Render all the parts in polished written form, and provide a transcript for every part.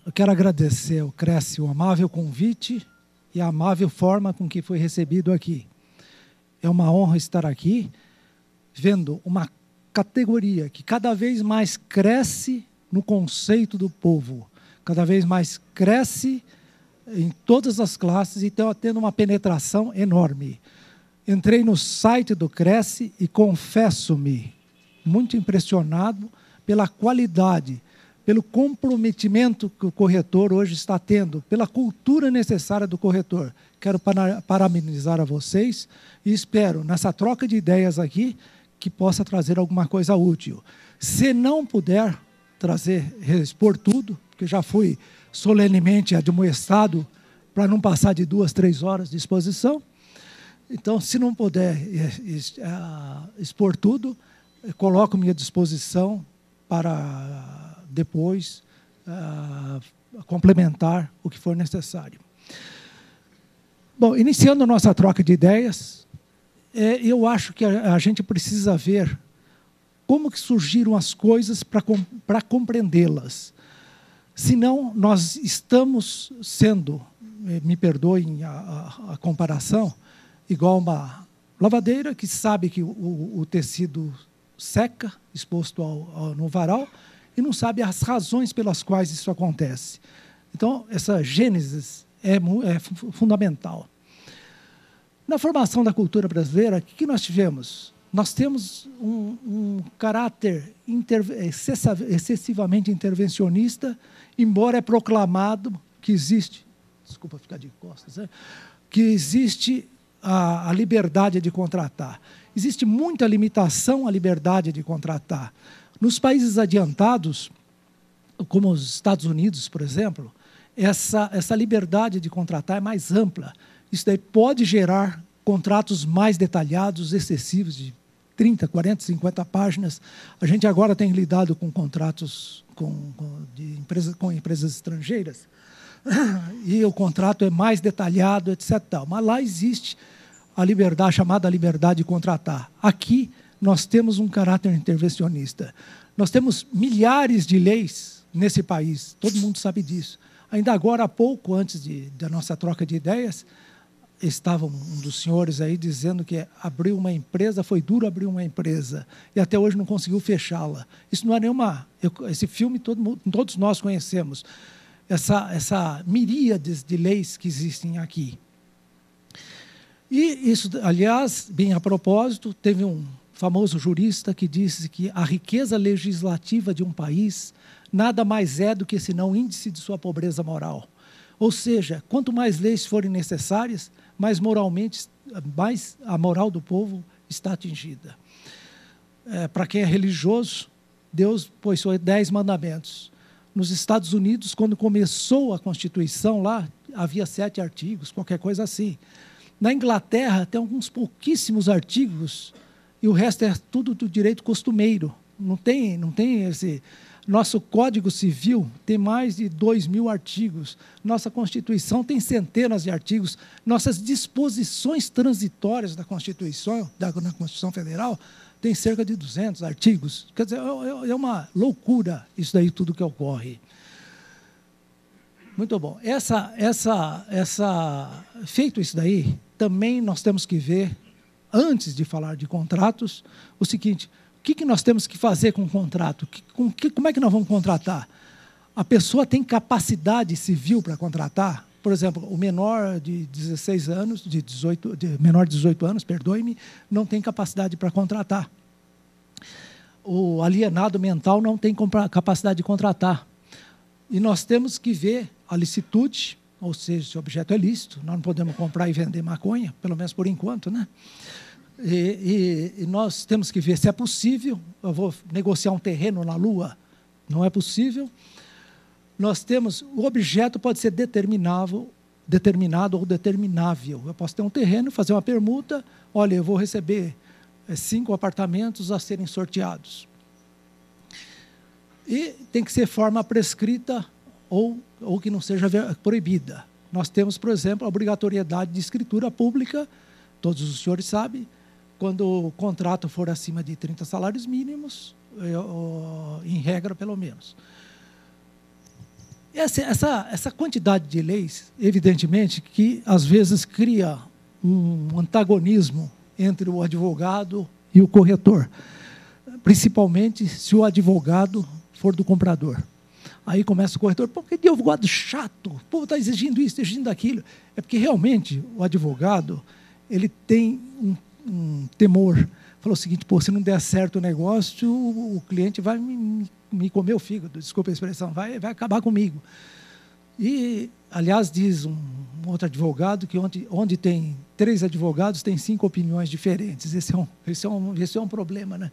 eu quero agradecer ao Cresce o amável convite e a amável forma com que foi recebido aqui. É uma honra estar aqui, vendo uma categoria que cada vez mais cresce no conceito do povo, cada vez mais cresce em todas as classes e está tendo uma penetração enorme. Entrei no site do Cresce e confesso-me muito impressionado pela qualidade, pelo comprometimento que o corretor hoje está tendo, pela cultura necessária do corretor. Quero parabenizar a vocês e espero, nessa troca de ideias aqui, que possa trazer alguma coisa útil. Se não puder trazer, expor tudo, porque já fui solenemente admoestado para não passar de 2, 3 horas de exposição, então, se não puder expor tudo, coloco-me à disposição para depois complementar o que for necessário. Bom, iniciando a nossa troca de ideias, eu acho que a gente precisa ver como que surgiram as coisas para compreendê-las. Senão, nós estamos sendo, me perdoem a comparação, igual uma lavadeira que sabe que o tecido seca, exposto no varal, e não sabe as razões pelas quais isso acontece. Então, essa gênese é fundamental. Na formação da cultura brasileira, o que nós tivemos? Nós temos um caráter excessivamente intervencionista, embora é proclamado que existe, desculpa ficar de costas, que existe a liberdade de contratar. Existe muita limitação à liberdade de contratar. Nos países adiantados, como os Estados Unidos, por exemplo, essa liberdade de contratar é mais ampla. Isso daí pode gerar contratos mais detalhados, excessivos, de 30, 40, 50 páginas. A gente agora tem lidado com contratos com empresas estrangeiras, e o contrato é mais detalhado, etc. Mas lá existe a liberdade, chamada liberdade de contratar. Aqui nós temos um caráter intervencionista. Nós temos milhares de leis nesse país, todo mundo sabe disso. Ainda agora, há pouco, antes da nossa troca de ideias, estava um dos senhores aí dizendo que abrir uma empresa, foi duro abrir uma empresa, e até hoje não conseguiu fechá-la. Isso não é nenhuma... Esse filme todos nós conhecemos. Essa miríade de leis que existem aqui. E isso, aliás, bem a propósito, teve um famoso jurista que disse que a riqueza legislativa de um país nada mais é do que senão índice de sua pobreza moral. Ou seja, quanto mais leis forem necessárias, mais a moral do povo está atingida. Para quem é religioso, Deus pôs os 10 mandamentos. Nos Estados Unidos, quando começou a Constituição lá, havia 7 artigos, qualquer coisa assim. Na Inglaterra, tem alguns pouquíssimos artigos, e o resto é tudo do direito costumeiro. Não tem esse... Nosso Código Civil tem mais de 2.000 artigos. Nossa Constituição tem centenas de artigos. Nossas disposições transitórias da Constituição, na Constituição Federal, tem cerca de 200 artigos. Quer dizer, é uma loucura isso daí tudo que ocorre. Muito bom. Feito isso daí, também nós temos que ver, antes de falar de contratos, o seguinte: o que nós temos que fazer com o contrato? Como é que nós vamos contratar? A pessoa tem capacidade civil para contratar? Por exemplo, o menor de 16 anos, menor de 18 anos, perdoe-me, não tem capacidade para contratar. O alienado mental não tem capacidade de contratar. E nós temos que ver a licitude, ou seja, se o objeto é lícito, nós não podemos comprar e vender maconha, pelo menos por enquanto, né? E nós temos que ver se é possível. Eu vou negociar um terreno na Lua, não é possível. Nós temos, o objeto pode ser determinado ou determinável. Eu posso ter um terreno, fazer uma permuta, olha, eu vou receber 5 apartamentos a serem sorteados. E tem que ser forma prescrita ou que não seja proibida. Nós temos, por exemplo, a obrigatoriedade de escritura pública, todos os senhores sabem, quando o contrato for acima de 30 salários mínimos, em regra, pelo menos. Essa quantidade de leis, evidentemente, que às vezes cria um antagonismo entre o advogado e o corretor, principalmente se o advogado for do comprador. Aí começa o corretor, pô, que advogado chato, o povo está exigindo isso, exigindo aquilo. É porque realmente o advogado, ele tem um temor. Falou o seguinte, pô, se não der certo o negócio, o cliente vai me comer o fígado, desculpa a expressão, vai acabar comigo. E, aliás, diz um outro advogado que onde tem 3 advogados, tem 5 opiniões diferentes. Esse é um problema, né?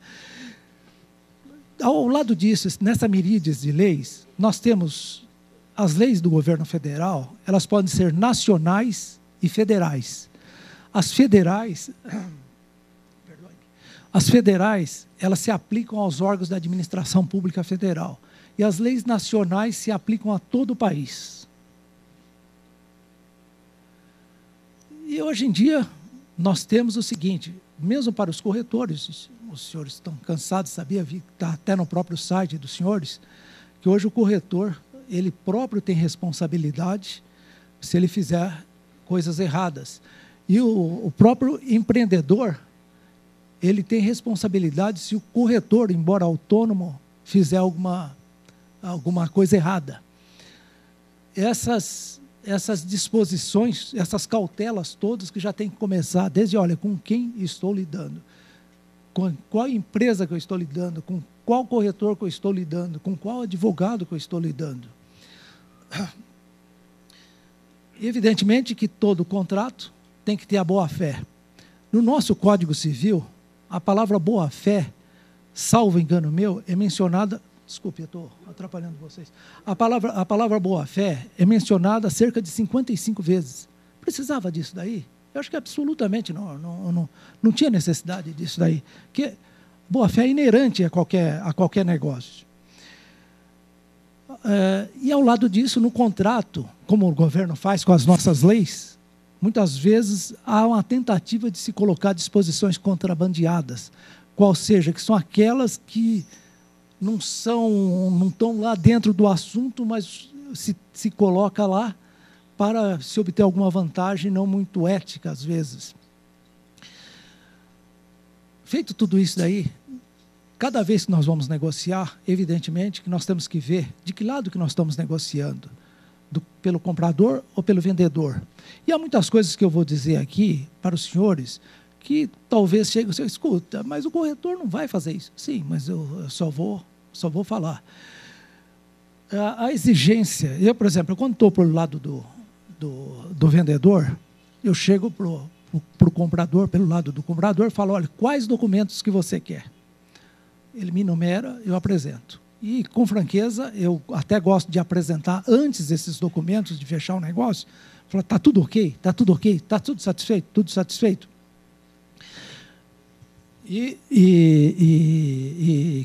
Ao lado disso, nessa miríade de leis, nós temos as leis do governo federal, elas podem ser nacionais e federais. As federais, elas se aplicam aos órgãos da administração pública federal. E as leis nacionais se aplicam a todo o país. E hoje em dia, nós temos o seguinte, mesmo para os corretores, os senhores estão cansados, sabia? Está até no próprio site dos senhores, que hoje o corretor, ele próprio tem responsabilidade se ele fizer coisas erradas. E o próprio empreendedor, ele tem responsabilidade se o corretor, embora autônomo, fizer alguma coisa errada. Essas disposições, essas cautelas todas que já tem que começar, desde, olha, com quem estou lidando, com qual empresa que eu estou lidando, com qual corretor que eu estou lidando, com qual advogado que eu estou lidando. Evidentemente que todo contrato tem que ter a boa-fé. No nosso Código Civil, a palavra boa-fé, salvo engano meu, é mencionada... Desculpe, eu estou atrapalhando vocês. A palavra boa-fé é mencionada cerca de 55 vezes. Precisava disso daí? Eu acho que absolutamente não tinha necessidade disso daí. Porque boa-fé é inerente a qualquer negócio. E ao lado disso, no contrato, como o governo faz com as nossas leis, muitas vezes há uma tentativa de se colocar disposições contrabandeadas, qual seja, que são aquelas que não estão lá dentro do assunto, mas se coloca lá para se obter alguma vantagem não muito ética, às vezes. Feito tudo isso daí, cada vez que nós vamos negociar, evidentemente que nós temos que ver de que lado que nós estamos negociando, pelo comprador ou pelo vendedor. E há muitas coisas que eu vou dizer aqui para os senhores, que talvez chegue e você escuta, mas o corretor não vai fazer isso. Sim, mas eu só vou falar. A exigência, eu, por exemplo, quando estou pelo lado do vendedor, eu chego para o comprador, pelo lado do comprador, e falo, olha, quais documentos que você quer? Ele me enumera, eu apresento. E, com franqueza, eu até gosto de apresentar antes esses documentos, de fechar o negócio, falar, está tudo ok? Está tudo ok? Está tudo satisfeito? Tudo satisfeito? E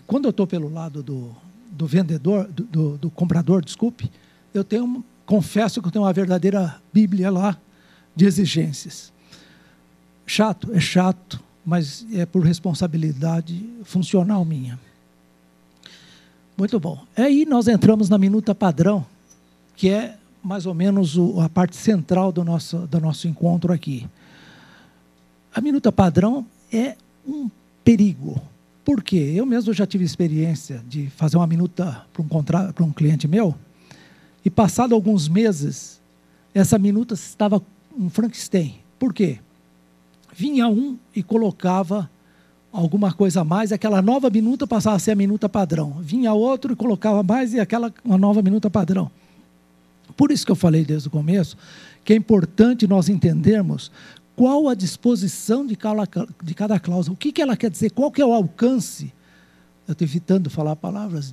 quando eu estou pelo lado do vendedor, do comprador, desculpe, confesso que eu tenho uma verdadeira Bíblia lá de exigências. Chato? É chato, mas é por responsabilidade funcional minha. Muito bom. Aí nós entramos na minuta padrão, que é mais ou menos a parte central do nosso encontro aqui. A minuta padrão é um perigo. Por quê? Eu mesmo já tive experiência de fazer uma minuta para um cliente meu, e passado alguns meses, essa minuta estava um Frankenstein. Por quê? Vinha um e colocava alguma coisa a mais, aquela nova minuta passava a ser a minuta padrão. Vinha outro e colocava mais, e uma nova minuta padrão. Por isso que eu falei desde o começo, que é importante nós entendermos qual a disposição de cada cláusula, o que ela quer dizer, qual que é o alcance. Eu estou evitando falar palavras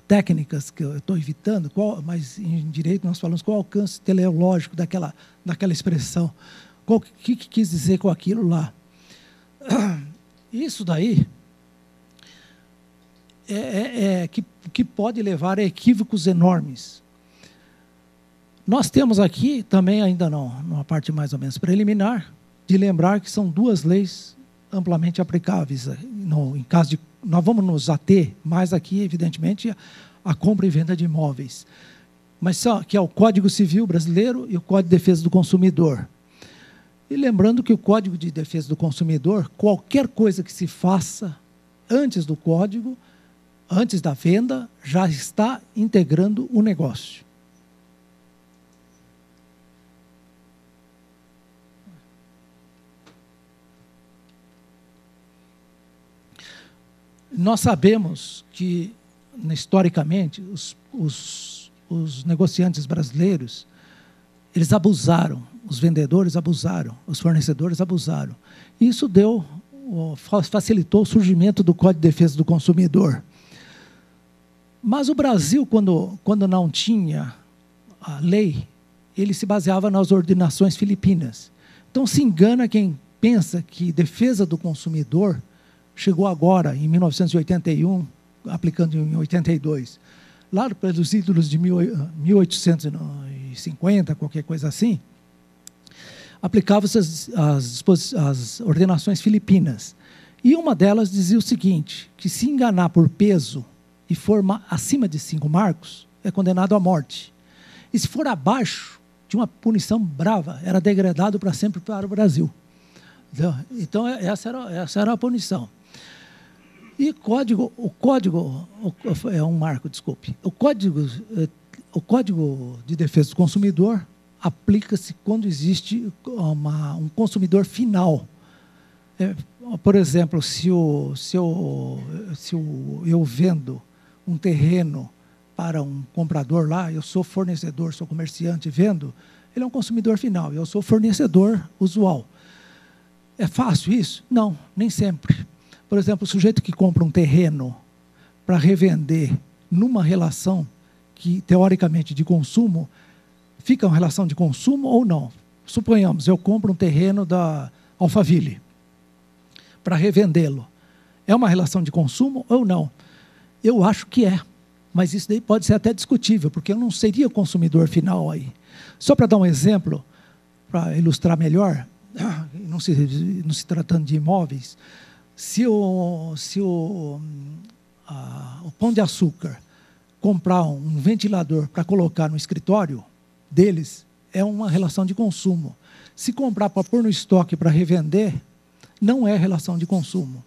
técnicas, que eu estou evitando, mas em direito nós falamos qual o alcance teleológico daquela expressão, o que quis dizer com aquilo lá. Isso daí que pode levar a equívocos enormes. Nós temos aqui também, ainda não, numa parte mais ou menos preliminar, de lembrar que são 2 leis amplamente aplicáveis. Em caso de, nós vamos nos ater mais aqui, evidentemente, a compra e venda de imóveis. mas só que é o Código Civil brasileiro e o Código de Defesa do Consumidor. E lembrando que o Código de Defesa do Consumidor, qualquer coisa que se faça antes do código, antes da venda, já está integrando o negócio. Nós sabemos que, historicamente, os negociantes brasileiros, eles abusaram, os vendedores abusaram, os fornecedores abusaram. Isso facilitou o surgimento do Código de Defesa do Consumidor. Mas o Brasil, quando não tinha a lei, ele se baseava nas ordenações filipinas. Então, se engana quem pensa que defesa do consumidor chegou agora, em 1981, aplicando em 82. Lá pelos ídolos de 1850, qualquer coisa assim, aplicavam-se as ordenações filipinas. E uma delas dizia o seguinte, que se enganar por peso e for acima de 5 marcos, é condenado à morte. E se for abaixo, de uma punição brava, era degradado para sempre para o Brasil. Então, essa era a punição. E o código é um marco, desculpe. O Código de Defesa do Consumidor aplica-se quando existe um consumidor final. Por exemplo, se eu vendo um terreno para um comprador lá, eu sou fornecedor, sou comerciante, vendo, ele é um consumidor final, eu sou fornecedor usual. É fácil isso? Não, nem sempre. Por exemplo, o sujeito que compra um terreno para revender numa relação que, teoricamente, de consumo, fica uma relação de consumo ou não? Suponhamos, eu compro um terreno da Alphaville para revendê-lo. É uma relação de consumo ou não? Eu acho que é, mas isso daí pode ser até discutível, porque eu não seria consumidor final aí. Só para dar um exemplo, para ilustrar melhor, não se tratando de imóveis, se o Pão de Açúcar comprar um ventilador para colocar no escritório deles, é uma relação de consumo. Se comprar para pôr no estoque para revender, não é relação de consumo.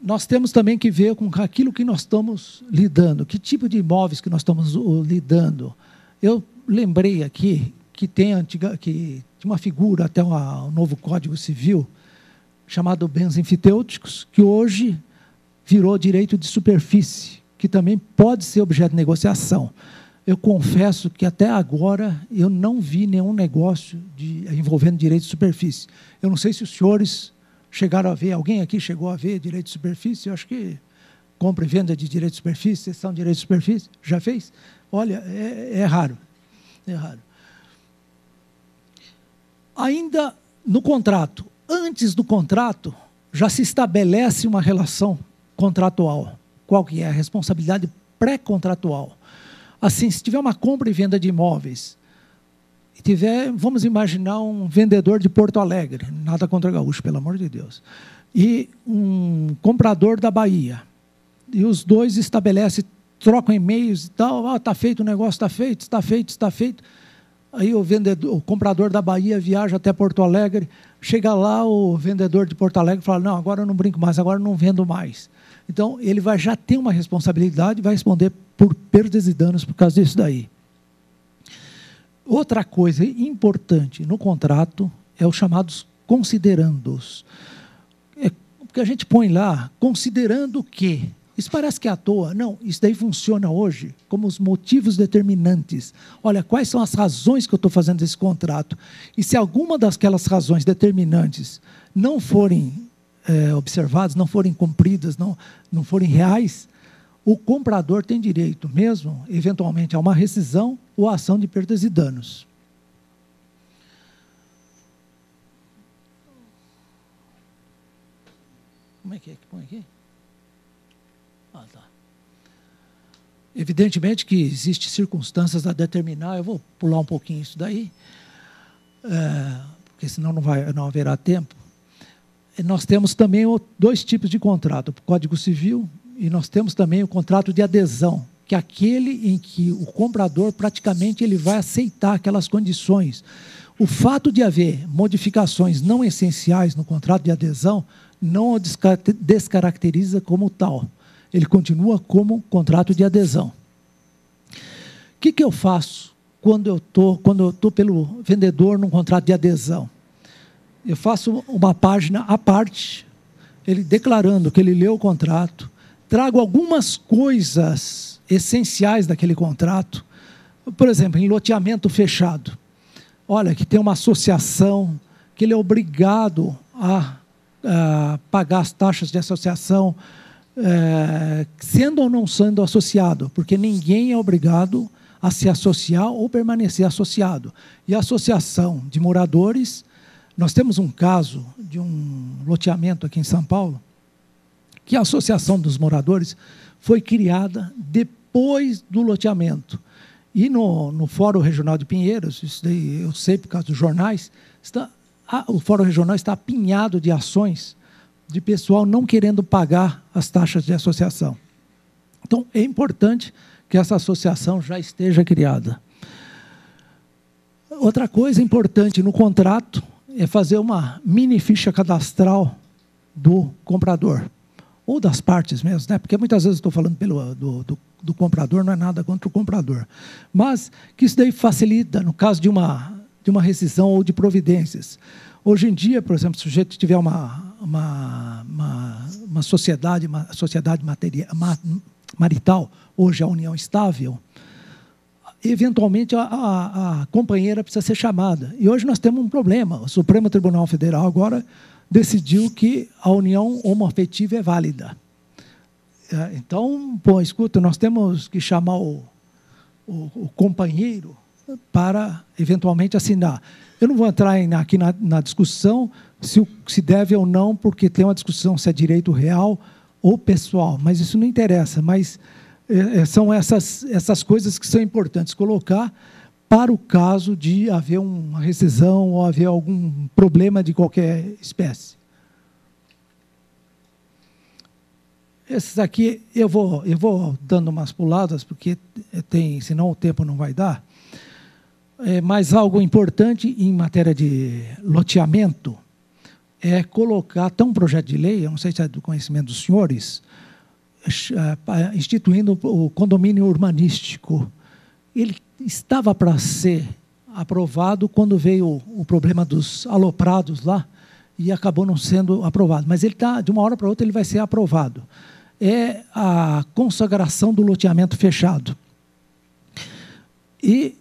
Nós temos também que ver com aquilo que nós estamos lidando, que tipo de imóveis que nós estamos lidando. Eu lembrei aqui que tem uma figura, até o novo Código Civil, chamado bens enfitêuticos, que hoje virou direito de superfície, que também pode ser objeto de negociação. Eu confesso que até agora eu não vi nenhum negócio envolvendo direito de superfície. Eu não sei se os senhores chegaram a ver, alguém aqui chegou a ver direito de superfície? Eu acho que compra e venda de direito de superfície, cessão de direito de superfície, já fez? Olha, é raro. É raro. Ainda no contrato, antes do contrato, já se estabelece uma relação contratual. Qual que é? A responsabilidade pré-contratual. Assim, se tiver uma compra e venda de imóveis, vamos imaginar um vendedor de Porto Alegre, nada contra gaúcho, pelo amor de Deus, e um comprador da Bahia, e os dois estabelecem, trocam e-mails e tal, está feito o negócio, está feito. Aí o comprador da Bahia viaja até Porto Alegre, chega lá, o vendedor de Porto Alegre fala, não, agora eu não brinco mais, agora eu não vendo mais. Então, ele já ter uma responsabilidade e vai responder por perdas e danos por causa disso daí. Outra coisa importante no contrato é os chamados considerandos. Porque a gente põe lá, considerando o quê? Isso parece que é à toa. Não, isso daí funciona hoje como os motivos determinantes. Olha, quais são as razões que eu estou fazendo esse contrato? E se alguma daquelas razões determinantes não forem observadas, não forem cumpridas, não forem reais, o comprador tem direito mesmo, eventualmente, a uma rescisão ou a ação de perdas e danos. Como é que põe aqui? Ah, tá. Evidentemente que existem circunstâncias a determinar, eu vou pular um pouquinho isso daí, porque senão não haverá tempo. E nós temos também dois tipos de contrato, o Código Civil, e nós temos também o contrato de adesão, que aquele em que o comprador praticamente ele vai aceitar aquelas condições. O fato de haver modificações não essenciais no contrato de adesão não o descaracteriza como tal. Ele continua como contrato de adesão. O que eu faço quando eu estou pelo vendedor num contrato de adesão? Eu faço uma página à parte, ele declarando que ele leu o contrato, trago algumas coisas essenciais daquele contrato, por exemplo, em loteamento fechado. Olha, que tem uma associação, que ele é obrigado a pagar as taxas de associação, sendo ou não sendo associado, porque ninguém é obrigado a se associar ou permanecer associado. E a associação de moradores, nós temos um caso de um loteamento aqui em São Paulo, que a associação dos moradores foi criada depois do loteamento. E no Fórum Regional de Pinheiros, isso daí eu sei por causa dos jornais, o Fórum Regional está apinhado de ações de pessoal não querendo pagar as taxas de associação. Então, é importante que essa associação já esteja criada. Outra coisa importante no contrato é fazer uma mini ficha cadastral do comprador, ou das partes mesmo, né? Porque muitas vezes eu estou falando do comprador, não é nada contra o comprador. Mas que isso daí facilita no caso de uma rescisão ou de providências. Hoje em dia, por exemplo, se o sujeito tiver uma sociedade marital, hoje a união estável, eventualmente a companheira precisa ser chamada. E hoje nós temos um problema. O Supremo Tribunal Federal agora decidiu que a união homoafetiva é válida. Então, pô, escuta, nós temos que chamar o companheiro para eventualmente assinar. Eu não vou entrar aqui na discussão se deve ou não, porque tem uma discussão se é direito real ou pessoal, mas isso não interessa. Mas são essas coisas que são importantes colocar para o caso de haver uma rescisão ou haver algum problema de qualquer espécie. Esses aqui eu vou dando umas puladas, porque senão o tempo não vai dar. Mas algo importante em matéria de loteamento é colocar, tem um projeto de lei, eu não sei se é do conhecimento dos senhores, instituindo o condomínio urbanístico. Ele estava para ser aprovado quando veio o problema dos aloprados lá e acabou não sendo aprovado. Mas ele de uma hora para outra ele vai ser aprovado. É a consagração do loteamento fechado. E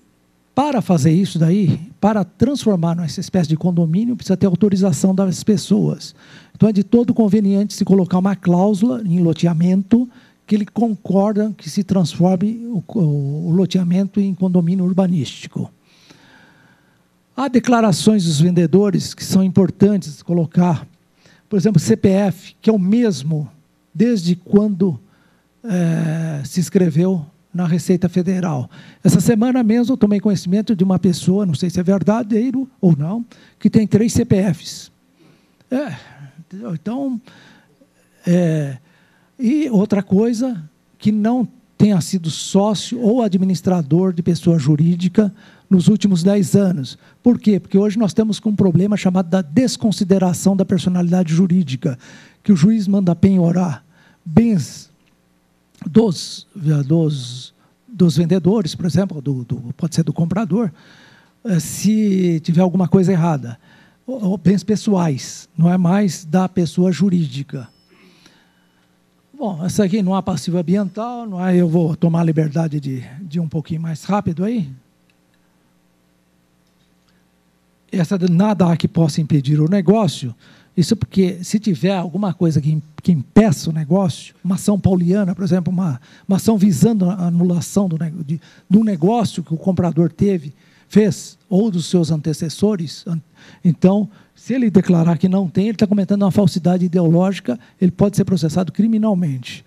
para fazer isso daí, para transformar nessa espécie de condomínio, precisa ter autorização das pessoas. Então, é de todo conveniente se colocar uma cláusula em loteamento que ele concorda que se transforme o loteamento em condomínio urbanístico. Há declarações dos vendedores que são importantes colocar. Por exemplo, CPF, que é o mesmo desde quando se inscreveu na Receita Federal. Essa semana mesmo eu tomei conhecimento de uma pessoa, não sei se é verdadeiro ou não, que tem 3 CPFs. Então, e outra coisa, que não tenha sido sócio ou administrador de pessoa jurídica nos últimos 10 anos. Por quê? Porque hoje nós temos um problema chamado da desconsideração da personalidade jurídica, que o juiz manda penhorar bens dos vendedores, por exemplo, pode ser do comprador, se tiver alguma coisa errada. Ou bens pessoais, não é mais da pessoa jurídica. Bom, essa aqui não há passivo ambiental, não é? Eu vou tomar a liberdade de um pouquinho mais rápido aí. Essa nada há que possa impedir o negócio. Isso porque, se tiver alguma coisa que impeça o negócio, uma ação pauliana, por exemplo, uma ação visando a anulação do negócio que o comprador fez, ou dos seus antecessores, então, se ele declarar que não tem, ele está cometendo uma falsidade ideológica, ele pode ser processado criminalmente.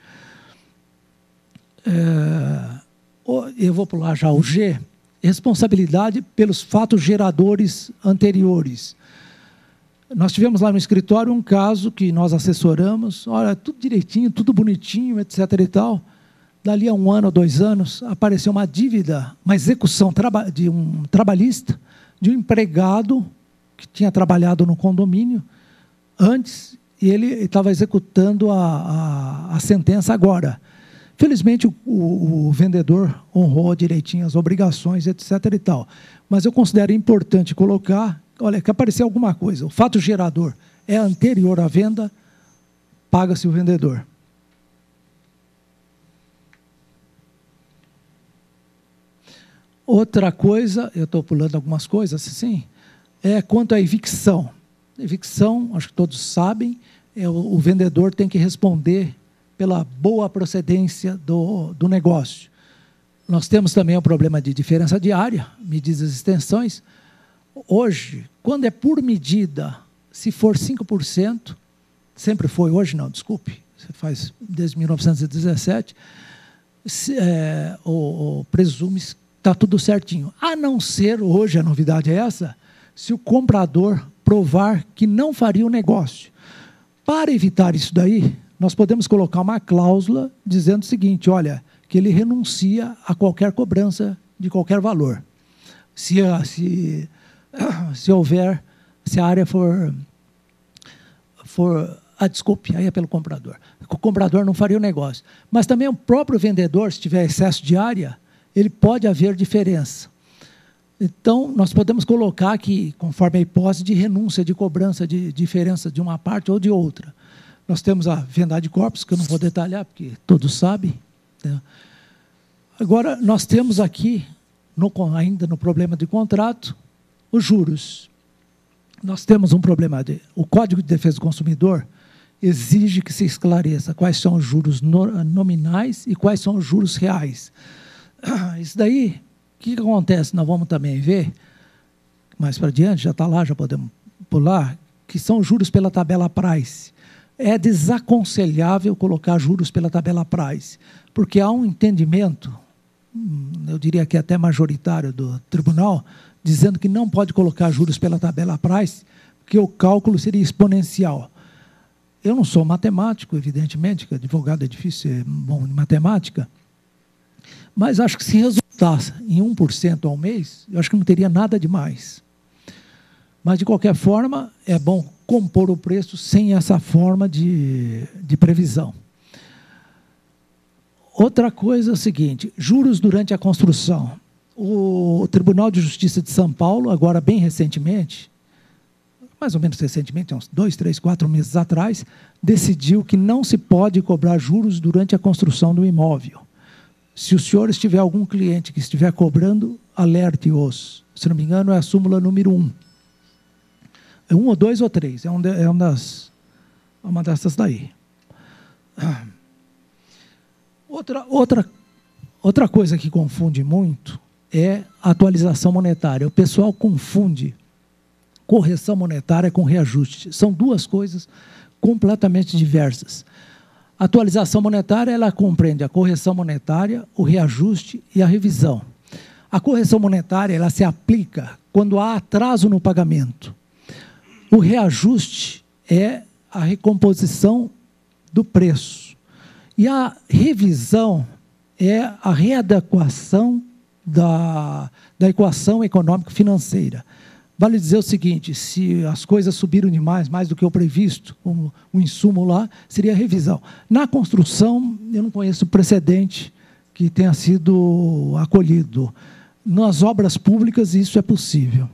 Eu vou pular já o G, responsabilidade pelos fatos geradores anteriores. Nós tivemos lá no escritório um caso que nós assessoramos, olha, tudo direitinho, tudo bonitinho, etc. e tal. Dali a 1 ano ou 2 anos, apareceu uma dívida, uma execução de um trabalhista, de um empregado que tinha trabalhado no condomínio antes, e ele estava executando a sentença agora. Felizmente, o vendedor honrou direitinho as obrigações, etc. e tal. Mas eu considero importante colocar, olha, que apareceu alguma coisa. O fato gerador é anterior à venda, paga-se o vendedor. Outra coisa, eu estou pulando algumas coisas, assim, é quanto à evicção. Evicção, acho que todos sabem, o vendedor tem que responder pela boa procedência do negócio. Nós temos também o problema de diferença diária, medidas e extensões. Hoje, quando é por medida, se for 5%, sempre foi, hoje não, desculpe, você faz desde 1917, presume-se que está tudo certinho. A não ser, hoje a novidade é essa, se o comprador provar que não faria o negócio. Para evitar isso daí, nós podemos colocar uma cláusula dizendo o seguinte, olha, que ele renuncia a qualquer cobrança de qualquer valor. Se a área for desculpe, aí é pelo comprador. O comprador não faria o negócio. Mas também o próprio vendedor, se tiver excesso de área, ele pode haver diferença. Então, nós podemos colocar aqui, conforme a hipótese de renúncia, de cobrança de diferença de uma parte ou de outra. Nós temos a venda de corpos, que eu não vou detalhar, porque todos sabem. Né? Agora, nós temos aqui, ainda no problema de contrato, os juros. Nós temos um problema o Código de Defesa do Consumidor exige que se esclareça quais são os juros nominais e quais são os juros reais. Isso daí, o que acontece? Nós vamos também ver, mais para diante, já está lá, já podemos pular, que são juros pela tabela price. É desaconselhável colocar juros pela tabela price, porque há um entendimento, eu diria que até majoritário do tribunal, dizendo que não pode colocar juros pela tabela price, porque o cálculo seria exponencial. Eu não sou matemático, evidentemente, que advogado é difícil ser bom em matemática, mas acho que se resultasse em 1% ao mês, eu acho que não teria nada de mais. Mas, de qualquer forma, é bom compor o preço sem essa forma de previsão. Outra coisa é o seguinte, juros durante a construção. O Tribunal de Justiça de São Paulo, agora bem recentemente, mais ou menos recentemente, uns 2, 3, 4 meses atrás, decidiu que não se pode cobrar juros durante a construção do imóvel. Se o senhor tiver algum cliente que estiver cobrando, alerte-os. Se não me engano, é a súmula número 1. É 1 ou 2 ou 3, é uma dessas daí. Outra coisa que confunde muito é a atualização monetária. O pessoal confunde correção monetária com reajuste. São duas coisas completamente diversas. A atualização monetária, ela compreende a correção monetária, o reajuste e a revisão. A correção monetária, ela se aplica quando há atraso no pagamento. O reajuste é a recomposição do preço. E a revisão é a readequação da equação econômico-financeira. Vale dizer o seguinte, se as coisas subiram demais, mais do que o previsto, como o insumo lá, seria a revisão. Na construção, eu não conheço precedente que tenha sido acolhido. Nas obras públicas, isso é possível.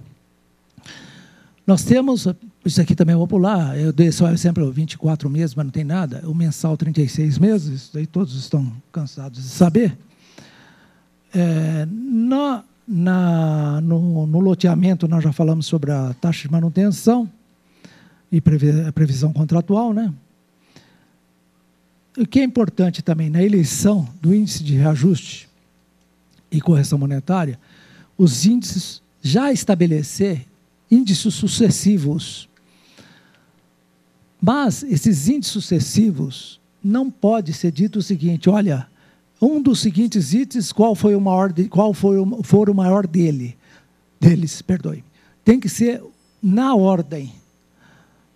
Nós temos, isso aqui também eu vou pular, eu dei só sempre 24 meses, mas não tem nada, o mensal 36 meses, isso aí todos estão cansados de saber. No loteamento, nós já falamos sobre a taxa de manutenção e a previsão contratual, né? O que é importante também, na eleição do índice de reajuste e correção monetária, os índices já estabelecer índices sucessivos. Mas esses índices sucessivos não pode ser dito o seguinte, olha, um dos seguintes itens, qual for o maior deles, perdoe. Tem que ser na ordem.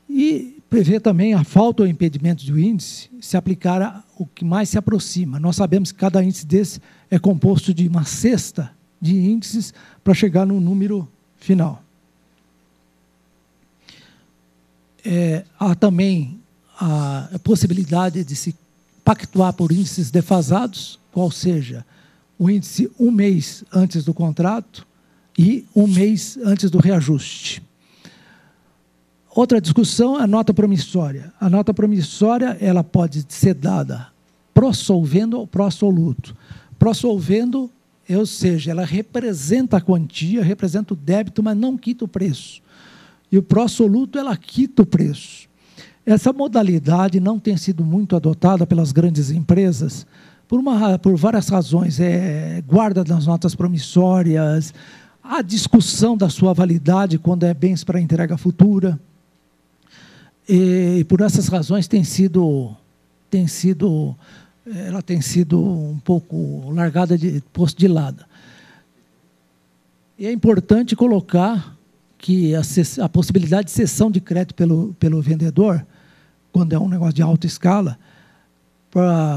E prevê também a falta ou impedimento do índice se aplicar o que mais se aproxima. Nós sabemos que cada índice desse é composto de uma cesta de índices para chegar no número final. Há também a possibilidade de se pactuar por índices defasados, qual seja o índice um mês antes do contrato e um mês antes do reajuste. Outra discussão é a nota promissória. A nota promissória ela pode ser dada pró-solvendo ou pró-soluto. Pró-solvendo, ou seja, ela representa a quantia, representa o débito, mas não quita o preço. E o pró-soluto, ela quita o preço. Essa modalidade não tem sido muito adotada pelas grandes empresas por várias razões. Guarda das notas promissórias, a discussão da sua validade quando é bens para entrega futura. E por essas razões ela tem sido um pouco largada, posto de lado. E é importante colocar que a possibilidade de cessão de crédito pelo vendedor, quando é um negócio de alta escala,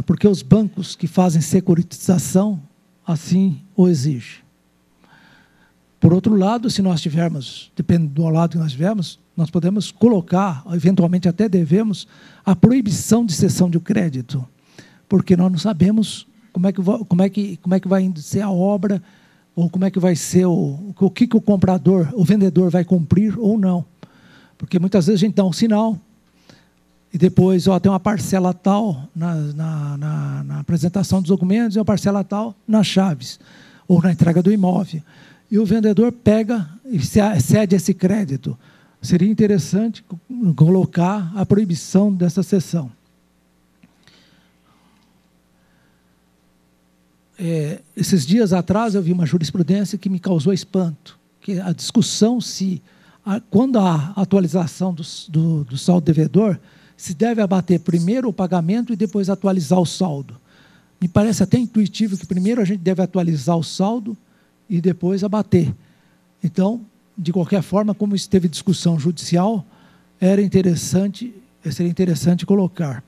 porque os bancos que fazem securitização assim o exigem. Por outro lado, se nós tivermos, dependendo do lado que nós tivermos, nós podemos colocar, eventualmente até devemos, a proibição de cessão de crédito, porque nós não sabemos como é que vai ser a obra, ou como é que vai ser o que o comprador, o vendedor vai cumprir ou não. Porque muitas vezes a gente dá um sinal, e depois tem uma parcela tal na apresentação dos documentos e uma parcela tal nas chaves, ou na entrega do imóvel. E o vendedor pega e cede esse crédito. Seria interessante colocar a proibição dessa cessão. Esses dias atrás eu vi uma jurisprudência que me causou espanto, que a discussão quando há atualização do saldo devedor, se deve abater primeiro o pagamento e depois atualizar o saldo. Me parece até intuitivo que primeiro a gente deve atualizar o saldo e depois abater. Então, de qualquer forma, como isso teve discussão judicial, seria interessante colocar.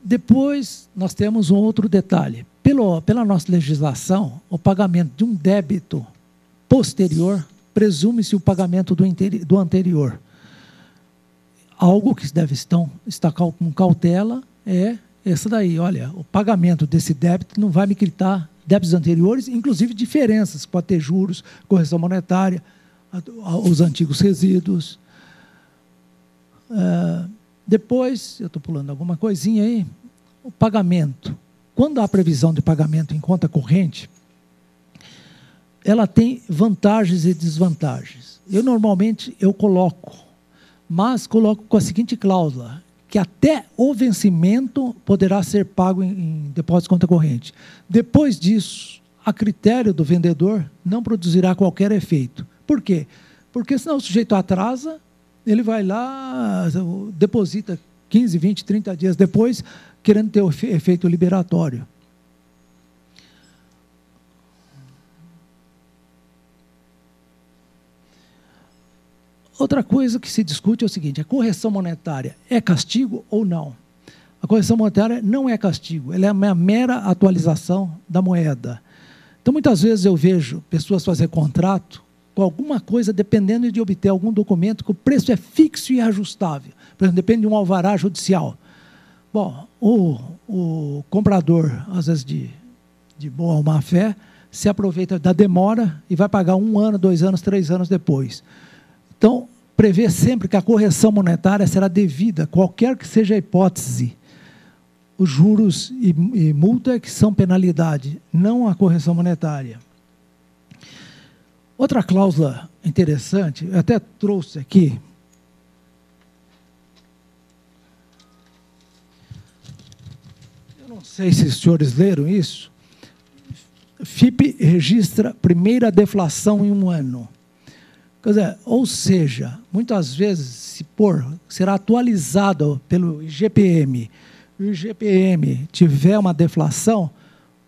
Depois, nós temos um outro detalhe. Pela nossa legislação, o pagamento de um débito posterior, presume-se o pagamento do anterior. Algo que deve estar com cautela é essa daí. Olha, o pagamento desse débito não vai me quitar débitos anteriores, inclusive diferenças, pode ter juros, correção monetária, os antigos resíduos. Depois, eu estou pulando alguma coisinha aí, o pagamento. Quando há previsão de pagamento em conta corrente, ela tem vantagens e desvantagens. Normalmente, coloco com a seguinte cláusula, que até o vencimento poderá ser pago em depósito de conta corrente. Depois disso, a critério do vendedor, não produzirá qualquer efeito. Por quê? Porque senão o sujeito atrasa, ele vai lá, deposita 15, 20, 30 dias depois, querendo ter o efeito liberatório. Outra coisa que se discute é o seguinte: a correção monetária é castigo ou não? A correção monetária não é castigo, ela é uma mera atualização da moeda. Então, muitas vezes eu vejo pessoas fazer contrato com alguma coisa, dependendo de obter algum documento, que o preço é fixo e ajustável. Por exemplo, depende de um alvará judicial. Bom, o comprador, às vezes de boa ou má fé, se aproveita da demora e vai pagar 1 ano, 2 anos, 3 anos depois. Então, prevê sempre que a correção monetária será devida, qualquer que seja a hipótese. Os juros e multa que são penalidade, não a correção monetária. Outra cláusula interessante, eu até trouxe aqui. Eu não sei se os senhores leram isso. FIPE registra primeira deflação em 1 ano. Quer dizer, ou seja, muitas vezes, será atualizado pelo IGPM, e o IGPM tiver uma deflação,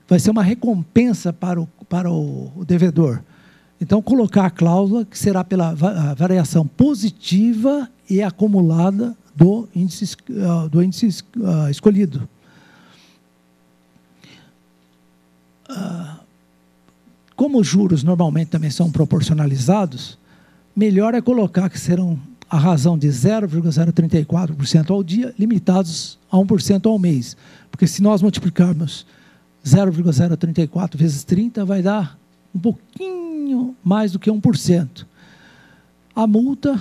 vai ser uma recompensa para o devedor. Então, colocar a cláusula que será pela variação positiva e acumulada do índice escolhido. Como os juros normalmente também são proporcionalizados, melhor é colocar que serão a razão de 0,034% ao dia, limitados a 1% ao mês. Porque se nós multiplicarmos 0,034 vezes 30, vai dar um pouquinho mais do que 1%. A multa,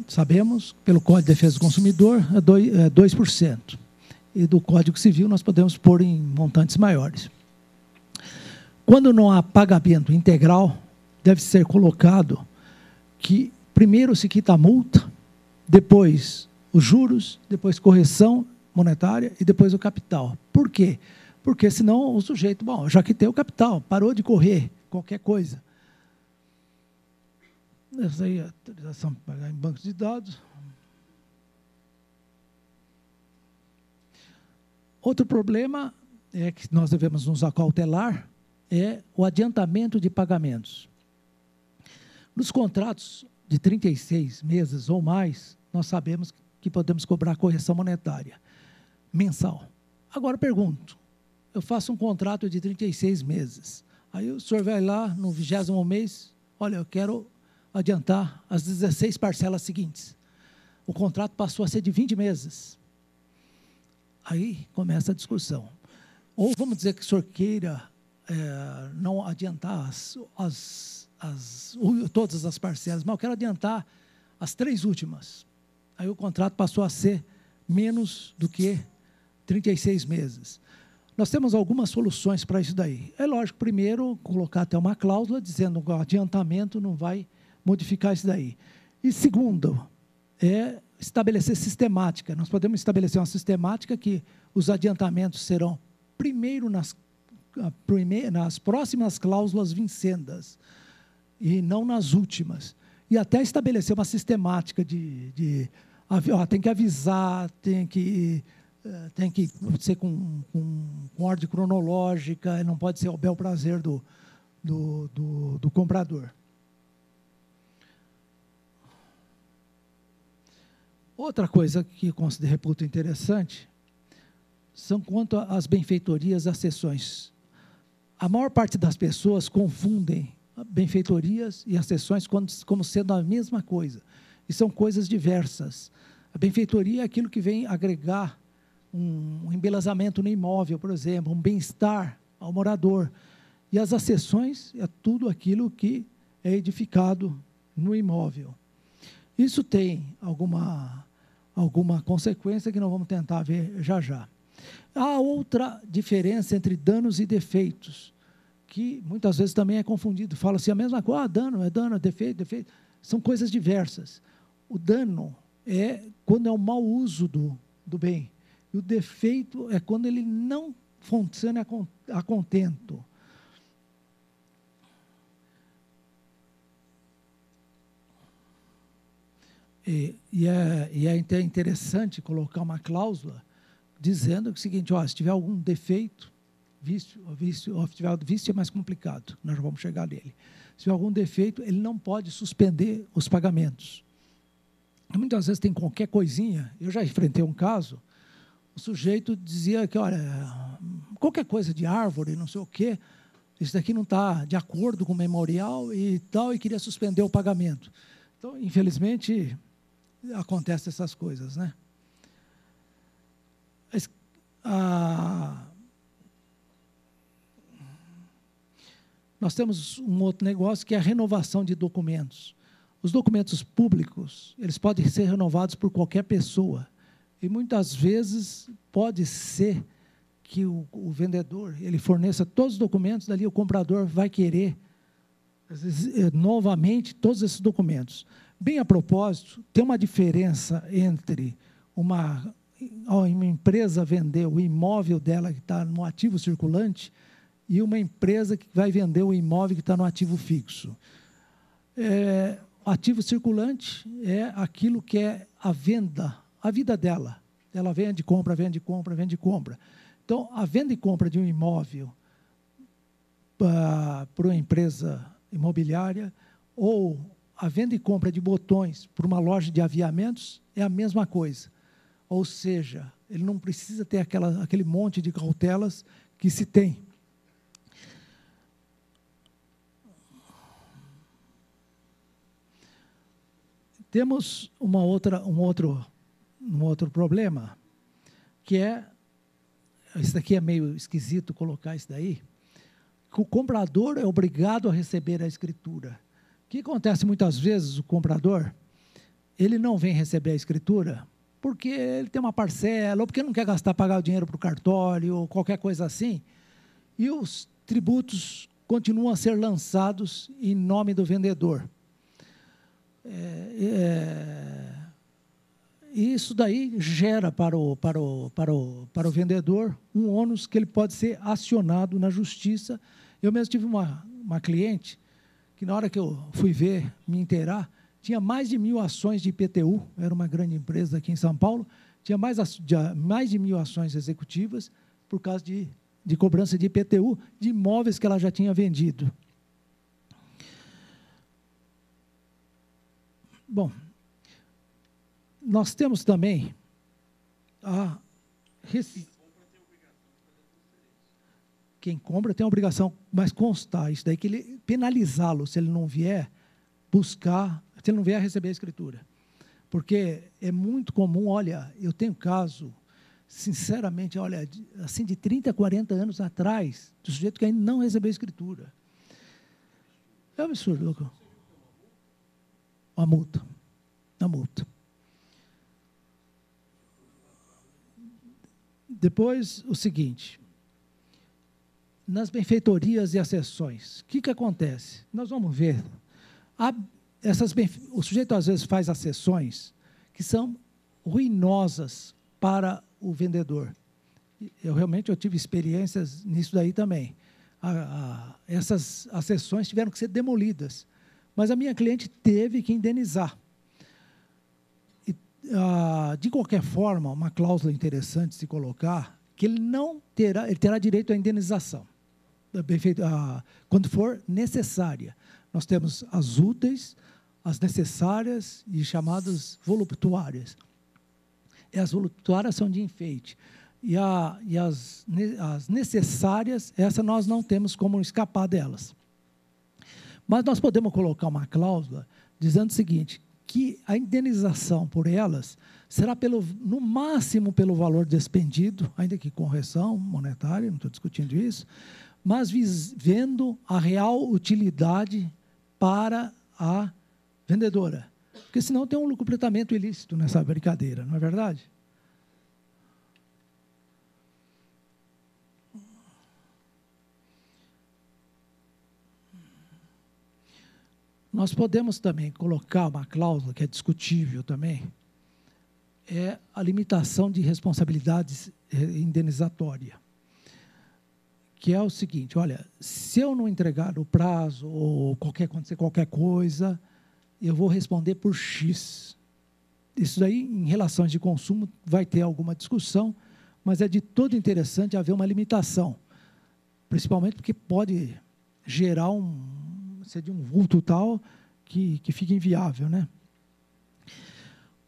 sabemos, pelo Código de Defesa do Consumidor, é 2%. E do Código Civil nós podemos pôr em montantes maiores. Quando não há pagamento integral, deve ser colocado que primeiro se quita a multa, depois os juros, depois correção monetária e depois o capital. Por quê? Porque senão o sujeito, bom, já quitei o capital, parou de correr qualquer coisa. Essa aí é a autorização para pagar em banco de dados. Outro problema é que nós devemos nos acautelar é o adiantamento de pagamentos. Nos contratos de 36 meses ou mais, nós sabemos que podemos cobrar correção monetária mensal. Agora pergunto, eu faço um contrato de 36 meses, aí o senhor vai lá no 20º mês, olha, eu quero adiantar as 16 parcelas seguintes. O contrato passou a ser de 20 meses. Aí começa a discussão. Ou vamos dizer que o senhor queira não adiantar todas as parcelas, mas eu quero adiantar as 3 últimas. Aí o contrato passou a ser menos do que 36 meses. Nós temos algumas soluções para isso daí. É lógico, primeiro, colocar até uma cláusula dizendo que o adiantamento não vai modificar isso daí. E segundo, é estabelecer sistemática. Nós podemos estabelecer uma sistemática que os adiantamentos serão primeiro nas próximas cláusulas vincendas e não nas últimas. E até estabelecer uma sistemática tem que avisar, tem que ser com ordem cronológica, não pode ser ao bel prazer do comprador. Outra coisa que reputo interessante são quanto às benfeitorias às cessões. A maior parte das pessoas confundem benfeitorias e as cessões como sendo a mesma coisa. E são coisas diversas. A benfeitoria é aquilo que vem agregar um embelezamento no imóvel, por exemplo, um bem-estar ao morador. E as accessões é tudo aquilo que é edificado no imóvel. Isso tem alguma consequência que nós vamos tentar ver já já. Há outra diferença entre danos e defeitos, que muitas vezes também é confundido. Fala-se a mesma coisa, dano, é defeito. São coisas diversas. O dano é quando é o mau uso do bem. E o defeito é quando ele não funciona a contento. E é interessante colocar uma cláusula dizendo o seguinte, se tiver algum defeito, vício é mais complicado, nós já vamos chegar nele. Se tiver algum defeito, ele não pode suspender os pagamentos. E muitas vezes tem qualquer coisinha, eu já enfrentei um caso, o sujeito dizia que, olha, qualquer coisa de árvore, não sei o quê, isso daqui não está de acordo com o memorial e tal, e queria suspender o pagamento. Então, infelizmente, acontecem essas coisas, né? Nós temos um outro negócio que é a renovação de documentos. Os documentos públicos, eles podem ser renovados por qualquer pessoa. E muitas vezes pode ser que o vendedor ele forneça todos os documentos, dali o comprador vai querer, às vezes, novamente, todos esses documentos. Bem a propósito, tem uma diferença entre uma empresa vender o imóvel dela que está no ativo circulante e uma empresa que vai vender o imóvel que está no ativo fixo. O ativo circulante é aquilo que é a venda, a vida dela. Ela vende, compra, vende, compra, vende, compra. Então, a venda e compra de um imóvel para uma empresa imobiliária, ou a venda e compra de botões por uma loja de aviamentos, é a mesma coisa. Ou seja, ele não precisa ter aquele monte de cautelas que se tem. Temos um outro problema, que isso daqui é meio esquisito colocar isso daí, que o comprador é obrigado a receber a escritura. O que acontece muitas vezes, o comprador, ele não vem receber a escritura porque ele tem uma parcela, ou porque não quer pagar o dinheiro para o cartório, ou qualquer coisa assim, e os tributos continuam a ser lançados em nome do vendedor. E isso daí gera para o vendedor um ônus que ele pode ser acionado na justiça. Eu mesmo tive uma cliente que, na hora que eu fui ver, me inteirar, tinha mais de 1.000 ações de IPTU, era uma grande empresa aqui em São Paulo, tinha mais de 1.000 ações executivas por causa de cobrança de IPTU de imóveis que ela já tinha vendido. Bom, nós temos também quem compra tem a obrigação, mas constar isso daí, que ele penalizá-lo se ele não vier buscar, se ele não vier receber a escritura. Porque é muito comum, olha, eu tenho caso, sinceramente, olha, assim, de 30, 40 anos atrás, do sujeito que ainda não recebeu a escritura. É um absurdo, louco. Uma multa. Depois, o seguinte, nas benfeitorias e accessões, o que acontece? Nós vamos ver, o sujeito às vezes faz accessões que são ruinosas para o vendedor. Eu tive experiências nisso daí também. Essas accessões tiveram que ser demolidas, mas a minha cliente teve que indenizar. De qualquer forma, uma cláusula interessante de se colocar, que ele terá direito à indenização, quando for necessária. Nós temos as úteis, as necessárias e chamadas voluptuárias. E as voluptuárias são de enfeite. E as necessárias, essa nós não temos como escapar delas. Mas nós podemos colocar uma cláusula dizendo o seguinte, que a indenização por elas será, no máximo, pelo valor despendido, ainda que correção monetária, não estou discutindo isso, mas vendo a real utilidade para a vendedora. Porque senão tem um completamento ilícito nessa brincadeira, não é verdade? Nós podemos também colocar uma cláusula que é discutível também, é a limitação de responsabilidades indenizatória, que é o seguinte, olha, se eu não entregar no prazo, ou acontecer qualquer coisa, eu vou responder por X. Isso daí, em relações de consumo, vai ter alguma discussão, mas é de todo interessante haver uma limitação, principalmente porque pode gerar de um vulto tal que fica inviável, né?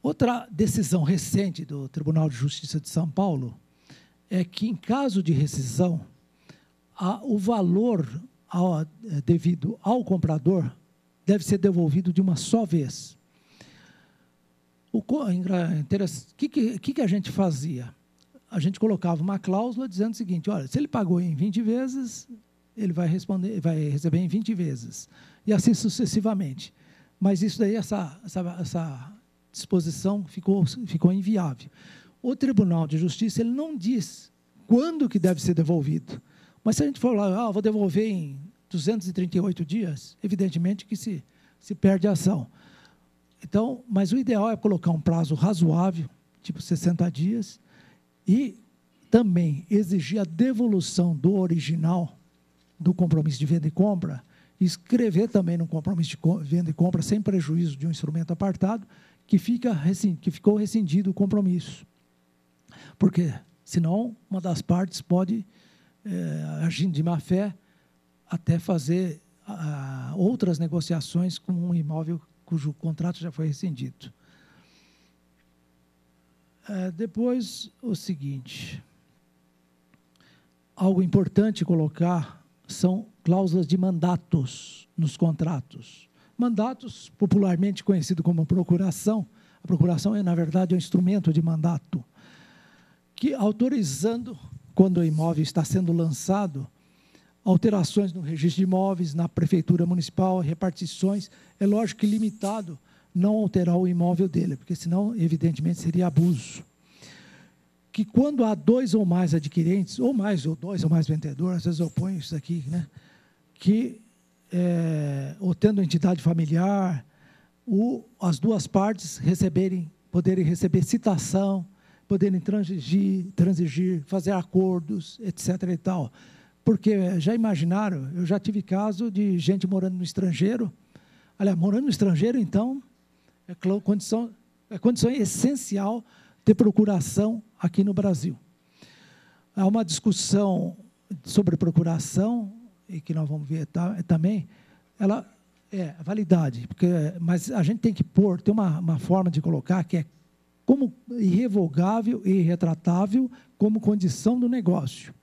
Outra decisão recente do Tribunal de Justiça de São Paulo é que, em caso de rescisão, o valor devido ao comprador deve ser devolvido de uma só vez. O que a gente fazia? A gente colocava uma cláusula dizendo o seguinte, olha, se ele pagou em 20 vezes, ele vai receber em 20 vezes, e assim sucessivamente. Mas isso daí, essa disposição ficou inviável. O Tribunal de Justiça, ele não diz quando que deve ser devolvido, mas se a gente for lá, vou devolver em 238 dias, evidentemente que se perde a ação. Então, mas o ideal é colocar um prazo razoável, tipo 60 dias, e também exigir a devolução do original do compromisso de venda e compra, e escrever também no compromisso de venda e compra, sem prejuízo de um instrumento apartado, que ficou rescindido o compromisso. Porque, senão, uma das partes pode, agindo de má fé, até fazer outras negociações com um imóvel cujo contrato já foi rescindido. Depois, o seguinte, algo importante colocar são cláusulas de mandatos nos contratos. Mandatos, popularmente conhecido como procuração. A procuração é, na verdade, um instrumento de mandato, que autorizando, quando o imóvel está sendo lançado, alterações no registro de imóveis, na prefeitura municipal, repartições, é lógico que limitado não alterar o imóvel dele, porque senão, evidentemente, seria abuso. Que quando há 2 ou mais adquirentes, ou 2 ou mais vendedores, às vezes eu ponho isso aqui, né, que, ou tendo entidade familiar, as duas partes poderem receber citação, poderem transigir, fazer acordos, etc. e tal. Porque, já imaginaram, eu já tive caso de gente morando no estrangeiro. Aliás, morando no estrangeiro, então, é condição essencial ter procuração aqui no Brasil. Há uma discussão sobre procuração, e que nós vamos ver também, ela é validade, mas a gente tem que ter uma forma de colocar que é como irrevogável e irretratável como condição do negócio.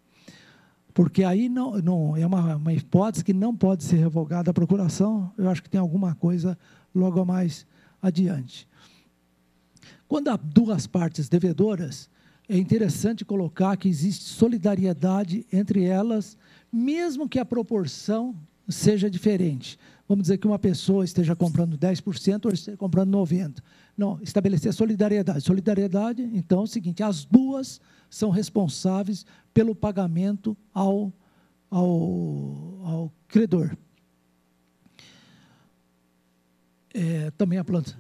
Porque aí não é uma hipótese que não pode ser revogada a procuração. Eu acho que tem alguma coisa logo mais adiante. Quando há duas partes devedoras, é interessante colocar que existe solidariedade entre elas, mesmo que a proporção seja diferente. Vamos dizer que uma pessoa esteja comprando 10% ou esteja comprando 90%. Não, estabelecer solidariedade. Solidariedade, então, é o seguinte, as duas são responsáveis pelo pagamento ao credor. Também a planta.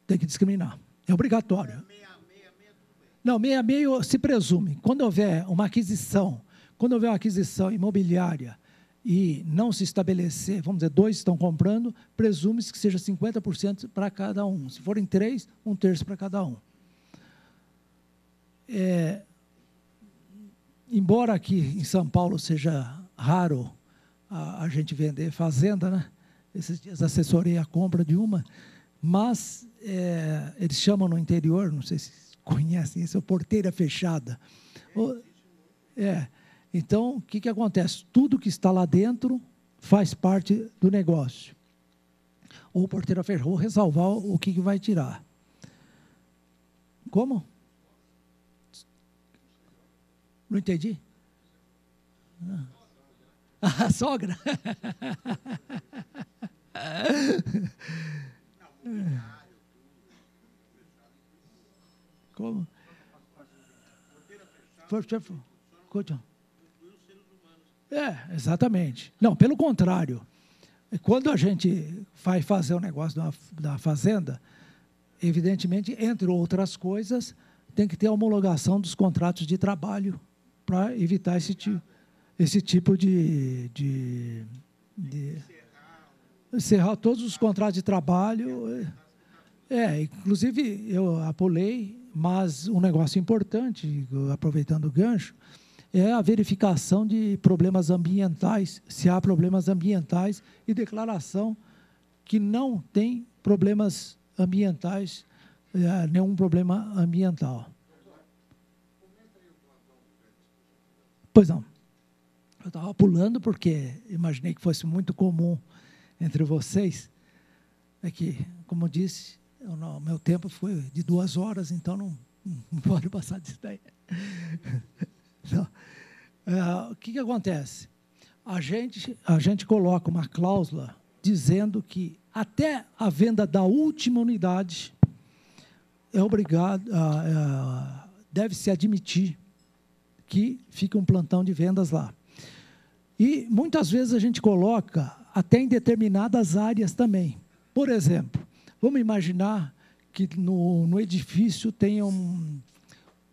Tem que discriminar. É obrigatório. Não, meio a meio se presume. Quando houver uma aquisição imobiliária e não se estabelecer, vamos dizer, 2 estão comprando, presume-se que seja 50% para cada um. Se forem 3, 1/3 para cada um. Embora aqui em São Paulo seja raro a gente vender fazenda, né? Esses dias assessorei a compra de uma, mas eles chamam no interior, não sei se conhecem isso, porteira fechada. Então, o que acontece? Tudo que está lá dentro faz parte do negócio. Ou porteira fechada, ou ressalvar o que vai tirar. Como? Não entendi? A sogra? Como? Exatamente. Não, pelo contrário. Quando a gente vai fazer o negócio da fazenda, evidentemente, entre outras coisas, tem que ter a homologação dos contratos de trabalho para evitar esse tipo de encerrar todos os contratos de trabalho. Inclusive, eu apulei, mas um negócio importante, aproveitando o gancho, é a verificação de problemas ambientais, se há problemas ambientais, e declaração que não tem problemas ambientais, nenhum problema ambiental. Pois não. Eu estava pulando porque imaginei que fosse muito comum entre vocês. É que, como eu disse, o meu tempo foi de 2 horas, então não pode passar disso daí. Então, o que acontece? A gente coloca uma cláusula dizendo que até a venda da última unidade é obrigado, deve-se admitir que fica um plantão de vendas lá. E muitas vezes a gente coloca até em determinadas áreas também. Por exemplo, vamos imaginar que no edifício tenha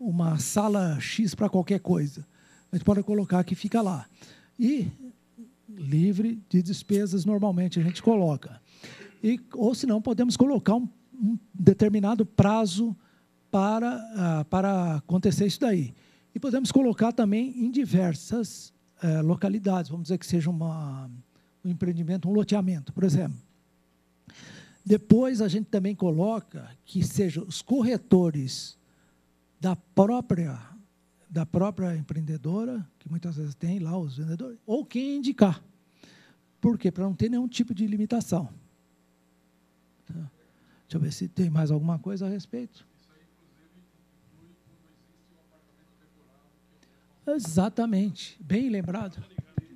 uma sala X para qualquer coisa. A gente pode colocar que fica lá. E livre de despesas, normalmente a gente coloca. Ou senão, podemos colocar um determinado prazo para acontecer isso daí. E podemos colocar também em diversas localidades, vamos dizer que seja um empreendimento, um loteamento, por exemplo. Depois, a gente também coloca que sejam os corretores da própria empreendedora, que muitas vezes tem lá os vendedores, ou quem indicar. Por quê? Para não ter nenhum tipo de limitação. Tá? Deixa eu ver se tem mais alguma coisa a respeito. Isso aí, inclusive, inclui quando existe um apartamento decorado. Exatamente. Bem lembrado.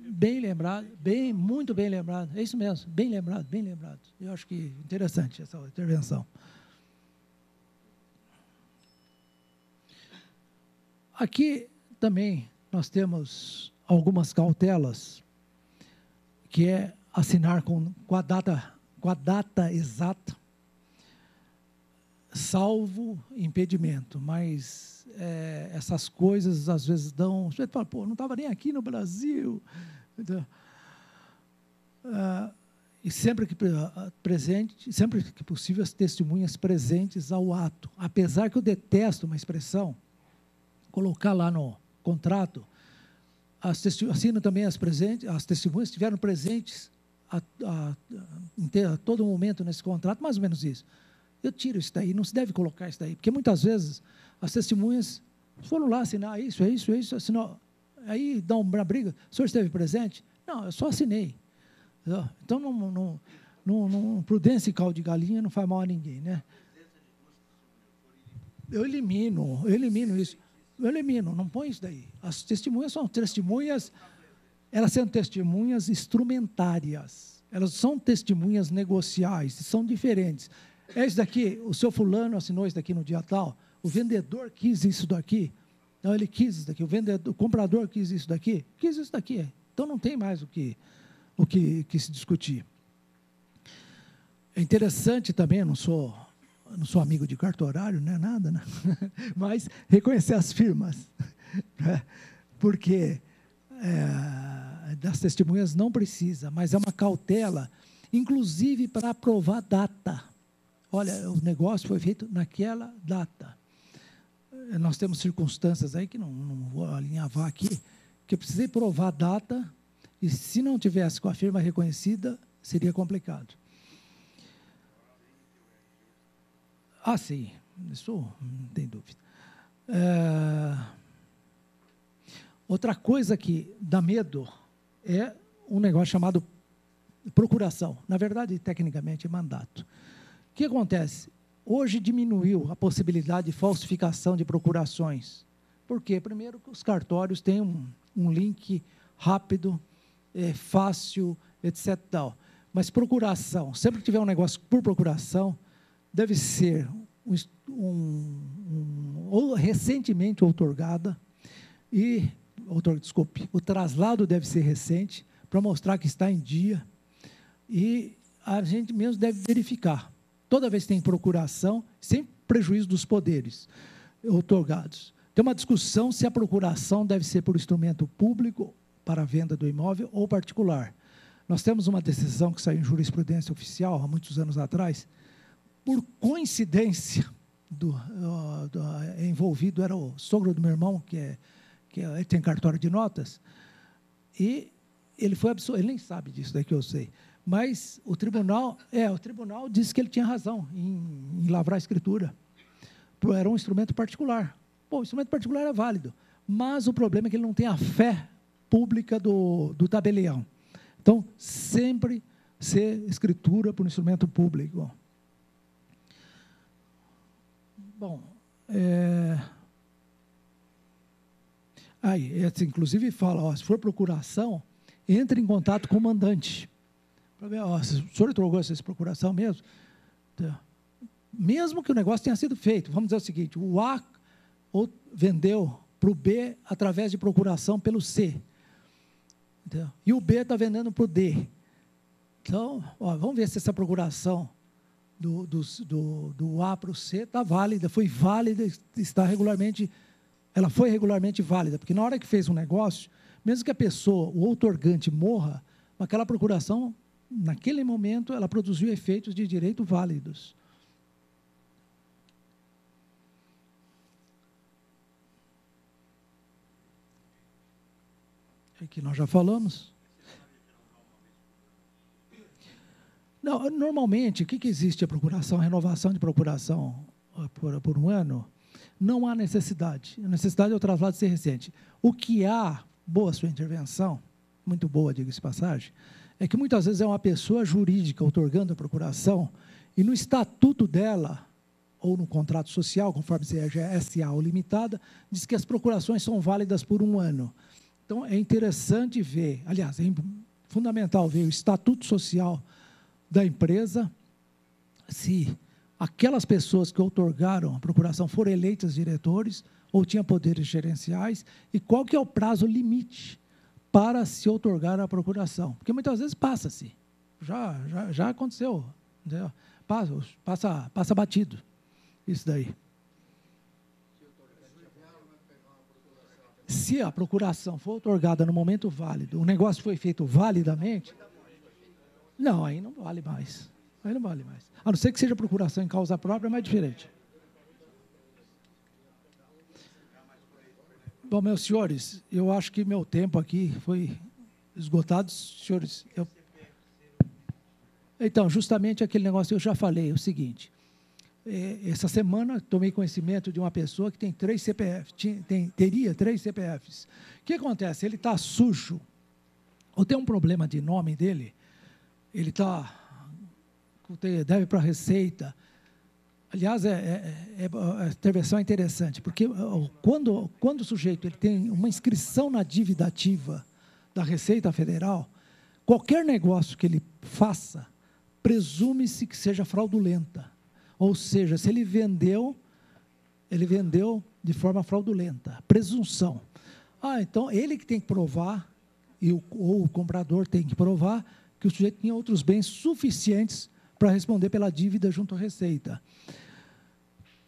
Bem lembrado. Muito bem lembrado. É isso mesmo. Bem lembrado, bem lembrado. Eu acho que interessante essa intervenção. Aqui também nós temos algumas cautelas, que é assinar com a data exata, salvo impedimento, mas essas coisas às vezes dão... Você fala, pô, não estava nem aqui no Brasil. Então, e sempre que possível, as testemunhas presentes ao ato. Apesar que eu detesto uma expressão, colocar lá no contrato, assinam também as testemunhas estiveram presentes a todo momento nesse contrato, mais ou menos isso. Eu tiro isso daí, não se deve colocar isso daí, porque muitas vezes as testemunhas foram lá assinar isso, assinou, aí dá uma briga, o senhor esteve presente? Não, eu só assinei. Então, prudência e caldo de galinha não faz mal a ninguém, né? Eu elimino isso. Eu elimino, não põe isso daí. As testemunhas são testemunhas, elas são testemunhas instrumentárias. Elas são testemunhas negociais, são diferentes. É isso daqui, o seu fulano assinou isso daqui no dia tal, o vendedor quis isso daqui, não, ele quis isso daqui, o comprador quis isso daqui, Então não tem mais o que se discutir. É interessante também, eu não sou amigo de cartorário, não é nada, né? Mas reconhecer as firmas, né? Porque das testemunhas não precisa, mas é uma cautela, inclusive para aprovar data. Olha, o negócio foi feito naquela data. Nós temos circunstâncias aí, que não vou alinhavar aqui, que eu precisei provar a data, e se não tivesse com a firma reconhecida, seria complicado. Sim, isso não tem dúvida. Outra coisa que dá medo é um negócio chamado procuração. Na verdade, tecnicamente, é mandato. O que acontece? Hoje diminuiu a possibilidade de falsificação de procurações. Por quê? Primeiro, que os cartórios têm um link rápido, fácil, etc. Tal. Mas procuração, sempre que tiver um negócio por procuração, deve ser ou recentemente outorgada, o traslado deve ser recente, para mostrar que está em dia, e a gente mesmo deve verificar. Toda vez que tem procuração, sem prejuízo dos poderes outorgados. Tem uma discussão se a procuração deve ser por instrumento público, para a venda do imóvel, ou particular. Nós temos uma decisão que saiu em jurisprudência oficial, há muitos anos atrás, por coincidência, envolvido era o sogro do meu irmão, que tem cartório de notas, e ele foi absolvido, ele nem sabe disso daí que eu sei, mas o tribunal disse que ele tinha razão em lavrar a escritura. Era um instrumento particular. O instrumento particular é válido, mas o problema é que ele não tem a fé pública do tabelião. Então, sempre ser escritura por instrumento público. Bom, inclusive fala, se for procuração, entre em contato com o mandante. Para ver, se o senhor otorgou essa procuração mesmo? Mesmo que o negócio tenha sido feito, vamos dizer o seguinte, o A vendeu para o B através de procuração pelo C. Entendeu? E o B está vendendo para o D. Então, vamos ver se essa procuração do A para o C está válida, foi válida, ela foi regularmente válida, porque na hora que fez um negócio, mesmo que a pessoa, o outorgante, morra, aquela procuração, naquele momento, ela produziu efeitos de direito válidos. que nós já falamos. Não, normalmente, o que existe a procuração, a renovação de procuração por um ano? Não há necessidade. A necessidade é o traslado ser recente. O que há, boa sua intervenção, muito boa, diga-se de passagem, é que muitas vezes é uma pessoa jurídica outorgando a procuração e no estatuto dela, ou no contrato social, conforme seja SA ou limitada, diz que as procurações são válidas por um ano. Então, é interessante ver, aliás, é fundamental ver o estatuto social da empresa, se aquelas pessoas que outorgaram a procuração foram eleitas diretores ou tinham poderes gerenciais, e qual que é o prazo limite para se outorgar a procuração. Porque muitas vezes passa-se. Já aconteceu. Entendeu? Passa batido. Isso daí. Se a procuração for outorgada no momento válido, o negócio foi feito validamente, não, aí não vale mais. Aí não vale mais. A não ser que seja procuração em causa própria, é mais diferente. Bom, meus senhores, eu acho que meu tempo aqui foi esgotado. Senhores, então, justamente aquele negócio que eu já falei, o seguinte, essa semana tomei conhecimento de uma pessoa que tem 3 CPFs, teria 3 CPFs. O que acontece? Ele está sujo, ou tem um problema de nome dele, ele deve para a Receita. Aliás, a intervenção é interessante, porque quando o sujeito ele tem uma inscrição na dívida ativa da Receita Federal, qualquer negócio que ele faça, presume-se que seja fraudulenta. Ou seja, se ele vendeu de forma fraudulenta. Presunção. Então, ele que tem que provar, ou o comprador tem que provar, que o sujeito tinha outros bens suficientes para responder pela dívida junto à Receita.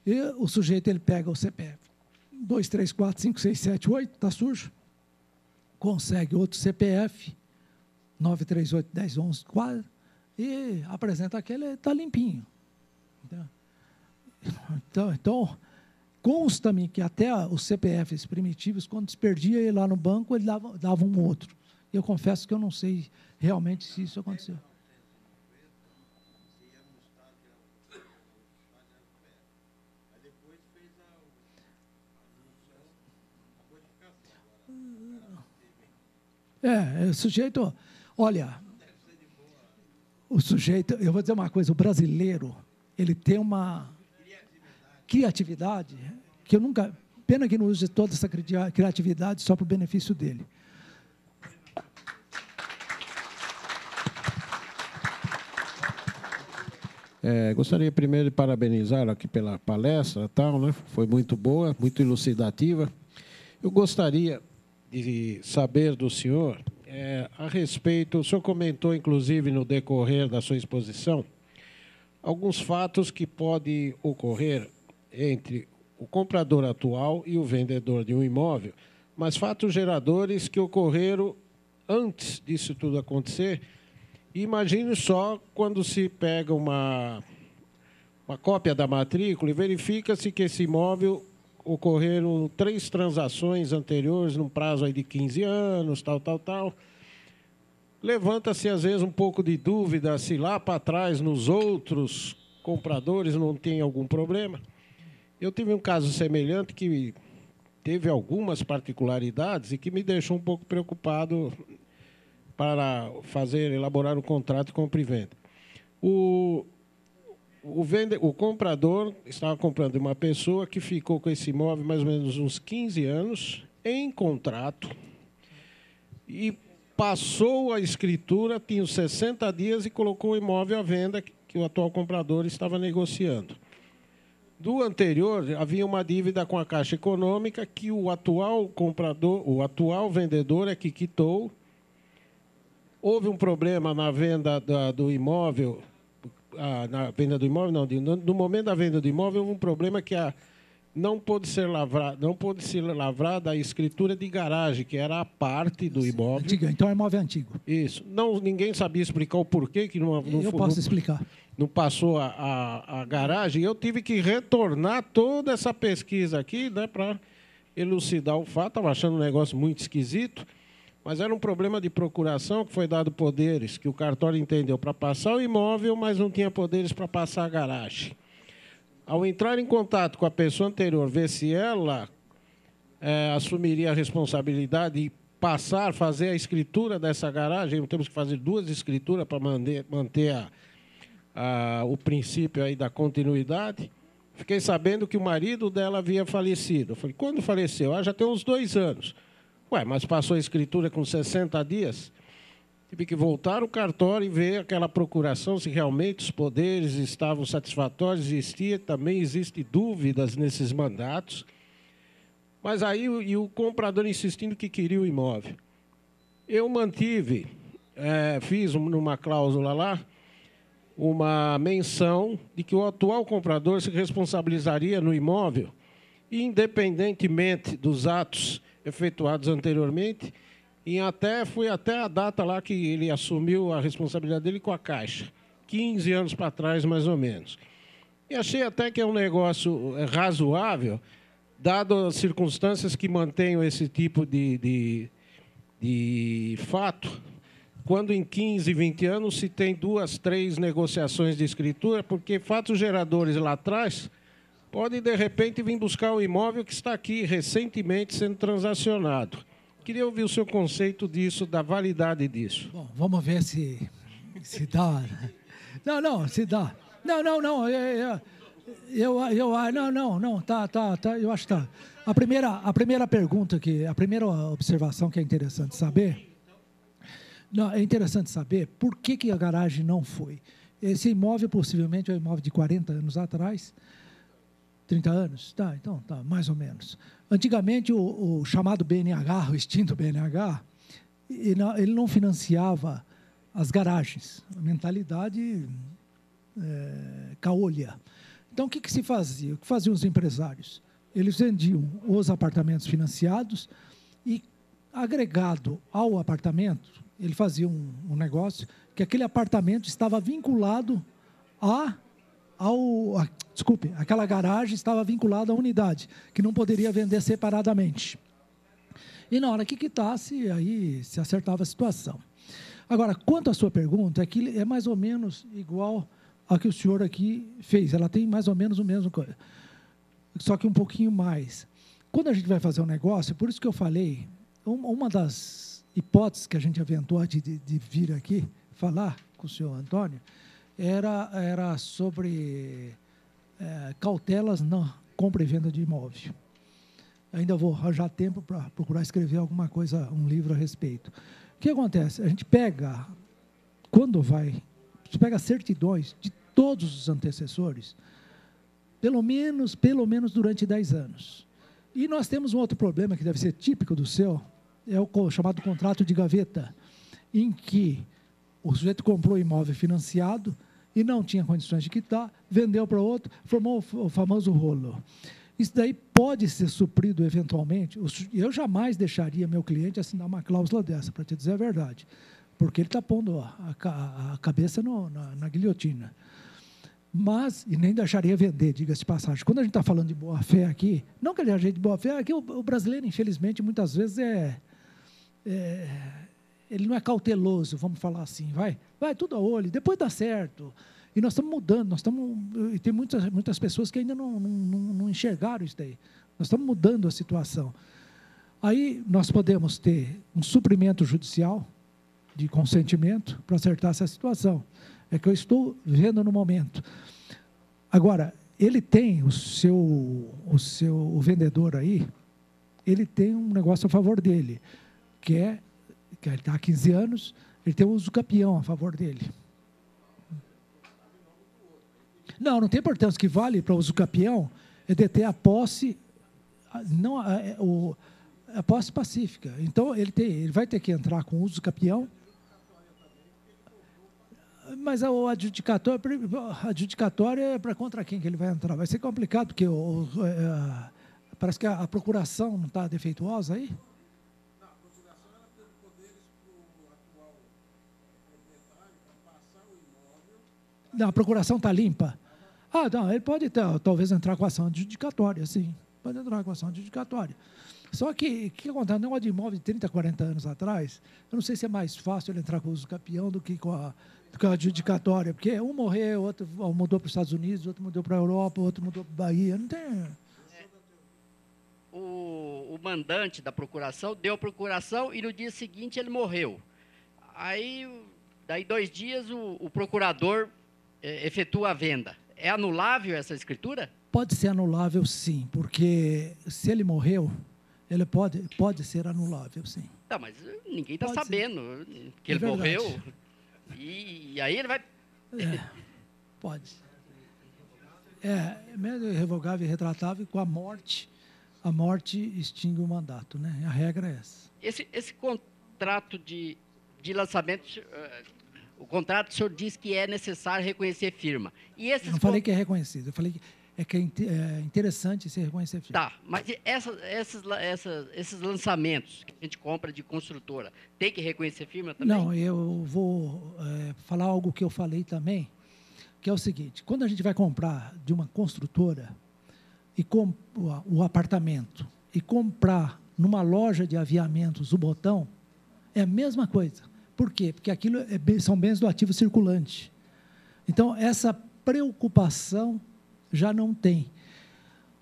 E o sujeito, ele pega o CPF 2, 3, 4, 5, 6, 7, 8, está sujo. Consegue outro CPF, 9, 3, 8, 10, 11, 4, e apresenta aquele, está limpinho. Então consta-me que até os CPFs primitivos, quando se perdia ele lá no banco, ele dava um outro. Eu confesso que eu não sei realmente se isso aconteceu. O sujeito, olha, eu vou dizer uma coisa, o brasileiro, ele tem uma criatividade que eu nunca, pena que não use toda essa criatividade só para o benefício dele. Gostaria primeiro de parabenizar aqui pela palestra, tal, né? Foi muito boa, muito elucidativa. Eu gostaria de saber do senhor a respeito, o senhor comentou, inclusive, no decorrer da sua exposição, alguns fatos que podem ocorrer entre o comprador atual e o vendedor de um imóvel, mas fatos geradores que ocorreram antes disso tudo acontecer. Imagine só quando se pega uma cópia da matrícula e verifica-se que esse imóvel ocorreram 3 transações anteriores num prazo aí de 15 anos, tal. Levanta-se, às vezes, um pouco de dúvida se lá para trás, nos outros compradores, não tem algum problema. Eu tive um caso semelhante que teve algumas particularidades e que me deixou um pouco preocupado para elaborar um contrato de compra e venda. O comprador estava comprando de uma pessoa que ficou com esse imóvel mais ou menos uns 15 anos em contrato e passou a escritura, tinha os 60 dias e colocou o imóvel à venda que o atual comprador estava negociando. Do anterior, havia uma dívida com a Caixa Econômica que o atual vendedor é que quitou. Houve um problema na venda do imóvel, no momento da venda do imóvel, houve um problema que não pôde ser lavrada a escritura de garagem, que era a parte do imóvel. Antiga, então é imóvel antigo. Isso. Ninguém sabia explicar o porquê que eu posso explicar. Não passou a garagem. Eu tive que retornar toda essa pesquisa aqui, né, para elucidar o fato. Estava achando um negócio muito esquisito. Mas era um problema de procuração que foi dado poderes, que o cartório entendeu, para passar o imóvel, mas não tinha poderes para passar a garagem. Ao entrar em contato com a pessoa anterior, ver se ela assumiria a responsabilidade de passar, fazer a escritura dessa garagem, temos que fazer 2 escrituras para manter o princípio aí da continuidade. Fiquei sabendo que o marido dela havia falecido. Eu falei, quando faleceu? Já tem uns 2 anos. Ué, mas passou a escritura com 60 dias? Tive que voltar ao cartório e ver aquela procuração, se realmente os poderes estavam satisfatórios. Também existem dúvidas nesses mandatos. Mas aí o comprador insistindo que queria o imóvel. Eu mantive, fiz numa cláusula lá, uma menção de que o atual comprador se responsabilizaria no imóvel, independentemente dos atos efetuados anteriormente, e foi até a data lá que ele assumiu a responsabilidade dele com a Caixa, 15 anos para trás, mais ou menos. E achei até que é um negócio razoável, dado as circunstâncias que mantenham esse tipo de fato, quando em 15, 20 anos se tem 2, 3 negociações de escritura, porque fatos geradores lá atrás podem, de repente, vir buscar o imóvel que está aqui recentemente sendo transacionado. Queria ouvir o seu conceito disso, da validade disso. Bom, vamos ver se dá. Não, se dá. Não. Não, tá. Eu acho que tá. A primeira pergunta a primeira observação que é interessante saber. Não, é interessante saber por que a garagem não foi. Esse imóvel possivelmente é um imóvel de 40 anos atrás. 30 anos? Tá, então tá, mais ou menos. Antigamente, o chamado BNH, o extinto BNH, ele não financiava as garagens. A mentalidade caolha. Então, o que se fazia? O que faziam os empresários? Eles vendiam os apartamentos financiados e, agregado ao apartamento, ele fazia um negócio que aquele apartamento estava vinculado aquela garagem estava vinculada à unidade, que não poderia vender separadamente. E na hora que quitasse, aí se acertava a situação. Agora, quanto à sua pergunta, aqui é mais ou menos igual a que o senhor aqui fez. Ela tem mais ou menos o mesmo coisa, só que um pouquinho mais. Quando a gente vai fazer um negócio, por isso que eu falei, uma das hipóteses que a gente aventou antes de vir aqui falar com o senhor Antônio, era sobre cautelas na compra e venda de imóvel. Ainda vou arranjar tempo para procurar escrever alguma coisa, um livro a respeito. O que acontece? A gente pega, você pega certidões de todos os antecessores, pelo menos durante 10 anos. E nós temos um outro problema que deve ser típico do seu, é o chamado contrato de gaveta, em que o sujeito comprou imóvel financiado e não tinha condições de quitar, vendeu para outro, formou o famoso rolo. Isso daí pode ser suprido eventualmente. Eu jamais deixaria meu cliente assinar uma cláusula dessa, para te dizer a verdade, porque ele está pondo a cabeça na guilhotina. Mas, e nem deixaria vender, diga-se de passagem. Quando a gente está falando de boa-fé aqui, não que ele ajeite de boa-fé, aqui o brasileiro, infelizmente, muitas vezes ele não é cauteloso, vamos falar assim, vai tudo a olho, depois dá certo. E nós estamos mudando, e tem muitas pessoas que ainda não enxergaram isso daí. Nós estamos mudando a situação. Aí nós podemos ter um suprimento judicial de consentimento para acertar essa situação. É que eu estou vendo no momento. Agora, ele tem o vendedor aí, ele tem um negócio a favor dele, que ele está há 15 anos, ele tem o uso capião a favor dele. Não tem importância. O que vale para o uso capião é deter a posse, não a posse pacífica. Então, ele vai ter que entrar com o uso capião. Mas o adjudicatório é para contra quem que ele vai entrar? Vai ser complicado, porque parece que a procuração não está defeituosa aí? Não, a procuração ela tem poderes para o atual proprietário para passar o imóvel. Não, a procuração está limpa? Não, ele pode talvez entrar com ação adjudicatória, sim. Pode entrar com ação adjudicatória. Só que, o que acontece? Um negócio de imóvel de 30, 40 anos atrás, eu não sei se é mais fácil ele entrar com o uso campeão do que com a adjudicatória, porque um morreu, outro mudou para os Estados Unidos, outro mudou para a Europa, outro mudou para a Bahia, não tem... O mandante da procuração deu a procuração e no dia seguinte ele morreu. Aí, daí 2 dias, o procurador efetua a venda. É anulável essa escritura? Pode ser anulável, sim, porque se ele morreu, ele pode ser anulável, sim. Tá, mas ninguém está Pode sabendo que ele verdade. morreu. E aí ele vai... Pode. Mesmo irrevogável e retratável, com a morte extingue o mandato, né? A regra é essa. Esse contrato de lançamento, o contrato, o senhor diz que é necessário reconhecer firma. E esses Eu não falei que é reconhecido, eu falei que é interessante se reconhecer firma. Tá, mas esses lançamentos que a gente compra de construtora, tem que reconhecer firma também? Não, eu vou falar algo que eu falei também, que é o seguinte: quando a gente vai comprar de uma construtora e o apartamento e comprar numa loja de aviamentos o botão, é a mesma coisa. Por quê? Porque aquilo são bens do ativo circulante. Então, essa preocupação já não tem.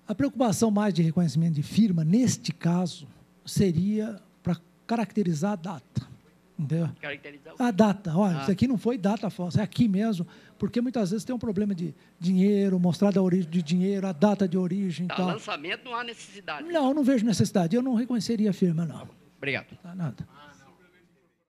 A preocupação mais de reconhecimento de firma, neste caso, seria para caracterizar a data. Entendeu? Caracterizar A data. Olha, isso aqui não foi data falsa, é aqui mesmo, porque muitas vezes tem um problema de dinheiro, mostrar a origem de dinheiro, a data de origem e tal. Lançamento não há necessidade. Não vejo necessidade. Eu não reconheceria a firma, não. Obrigado. Tá, nada.